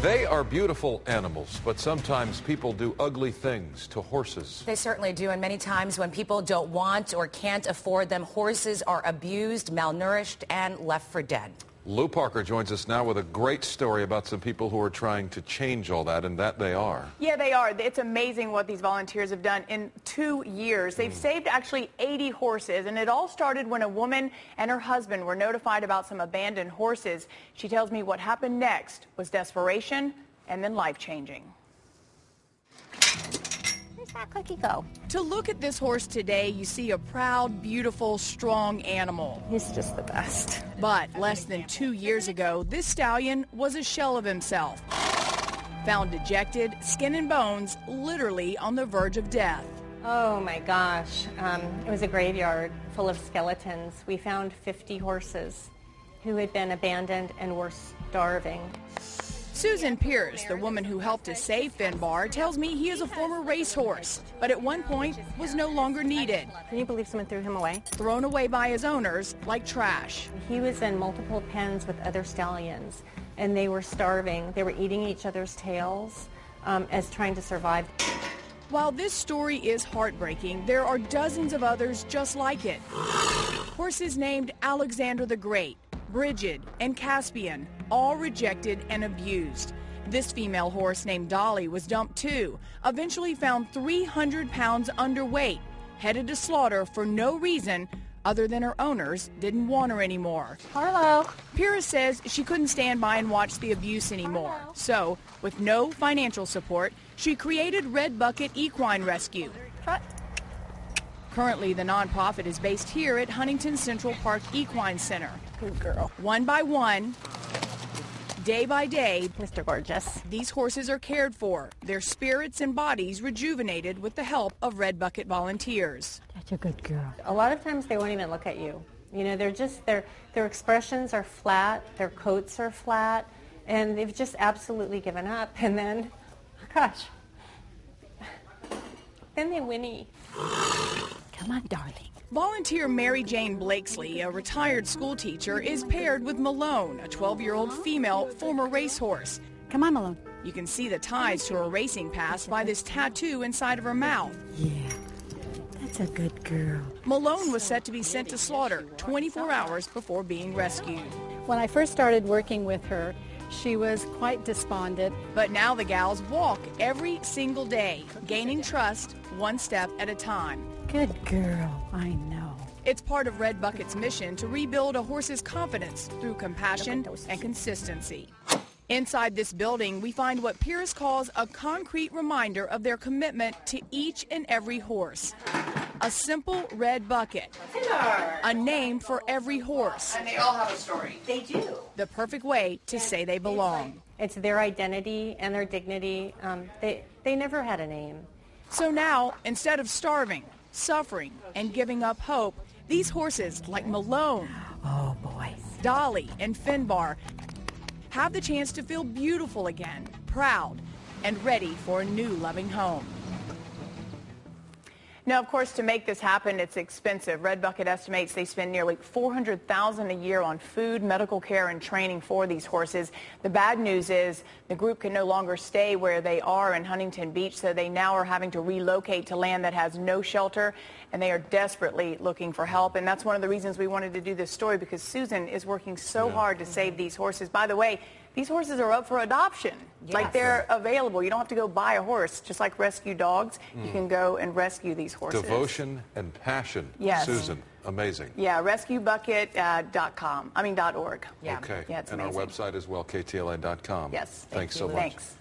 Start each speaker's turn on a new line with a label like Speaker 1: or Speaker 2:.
Speaker 1: They are beautiful animals, but sometimes people do ugly things to horses.
Speaker 2: They certainly do, and many times when people don't want or can't afford them, horses are abused, malnourished, and left for dead.
Speaker 1: Lou Parker joins us now with a great story about some people who are trying to change all that, and that they are.
Speaker 3: Yeah, they are. It's amazing what these volunteers have done in 2 years. They've saved actually 80 horses, and it all started when a woman and her husband were notified about some abandoned horses. She tells me what happened next was desperation and then life-changing.
Speaker 4: Where's that cookie go?
Speaker 3: To look at this horse today, you see a proud, beautiful, strong animal.
Speaker 4: He's just the best.
Speaker 3: But less than 2 years ago, this stallion was a shell of himself. Found dejected, skin and bones, literally on the verge of death.
Speaker 4: Oh my gosh. It was a graveyard full of skeletons. We found 50 horses who had been abandoned and were starving.
Speaker 3: Susan Pierce, the woman who helped to save Finbar, tells me he is a former racehorse, but at one point was no longer needed.
Speaker 4: Can you believe someone threw him away?
Speaker 3: Thrown away by his owners like trash.
Speaker 4: He was in multiple pens with other stallions, and they were starving. They were eating each other's tails as trying to survive.
Speaker 3: While this story is heartbreaking, there are dozens of others just like it. Horses named Alexander the Great, Brigid, and Caspian, all rejected and abused. This female horse named Dolly was dumped too, eventually found 300 pounds underweight, headed to slaughter for no reason other than her owners didn't want her anymore.
Speaker 4: Harlow.
Speaker 3: Pyrrha says she couldn't stand by and watch the abuse anymore.
Speaker 4: Harlow.
Speaker 3: So, with no financial support, she created Red Bucket Equine Rescue.
Speaker 4: Trot.
Speaker 3: Currently, the nonprofit is based here at Huntington Central Park Equine Center.
Speaker 4: Good girl.
Speaker 3: One by one, day by day,
Speaker 4: Mr. Gorgeous.
Speaker 3: these horses are cared for, their spirits and bodies rejuvenated with the help of Red Bucket volunteers.
Speaker 4: Such a good girl. A lot of times they won't even look at you. You know, they're just, their expressions are flat, their coats are flat, and they've just absolutely given up. And then, gosh, then they whinny. Come on, darling.
Speaker 3: Volunteer Mary Jane Blakesley, a retired school teacher, is paired with Malone, a 12-year-old female former racehorse.
Speaker 4: Come on, Malone.
Speaker 3: You can see the ties to her racing past by this tattoo inside of her mouth.
Speaker 5: Yeah, that's a good girl.
Speaker 3: Malone was set to be sent to slaughter 24 hours before being rescued.
Speaker 6: When I first started working with her, she was quite despondent.
Speaker 3: But now the gals walk every single day, gaining trust one step at a time.
Speaker 5: Good girl, I know.
Speaker 3: It's part of Red Bucket's mission to rebuild a horse's confidence through compassion and consistency. Inside this building, we find what Pierce calls a concrete reminder of their commitment to each and every horse. A simple red bucket, a name for every horse.
Speaker 2: And they all have a story.
Speaker 4: They do.
Speaker 3: The perfect way to say they belong.
Speaker 4: It's their identity and their dignity. They never had a name.
Speaker 3: So now, instead of starving, suffering, and giving up hope, these horses like Malone,
Speaker 5: Oh, boy.
Speaker 3: Dolly, and Finbar have the chance to feel beautiful again, proud, and ready for a new loving home. Now, of course, to make this happen, it's expensive. Red Bucket estimates they spend nearly $400,000 a year on food, medical care, and training for these horses. The bad news is the group can no longer stay where they are in Huntington Beach, so they now are having to relocate to land that has no shelter, and they are desperately looking for help. And that's one of the reasons we wanted to do this story, because Susan is working so hard to save these horses. By the way, these horses are up for adoption.
Speaker 2: Yes.
Speaker 3: Like, they're available. You don't have to go buy a horse. Just like rescue dogs, you can go and rescue these horses.
Speaker 1: Devotion and passion.
Speaker 3: Yes.
Speaker 1: Susan, amazing.
Speaker 3: Yeah, rescuebucket.com. .org.
Speaker 2: Yeah.
Speaker 1: Okay.
Speaker 3: Yeah, it's
Speaker 1: and
Speaker 3: amazing.
Speaker 1: our website as well, ktla.com.
Speaker 3: Yes.
Speaker 1: Thanks so much.
Speaker 3: Thanks.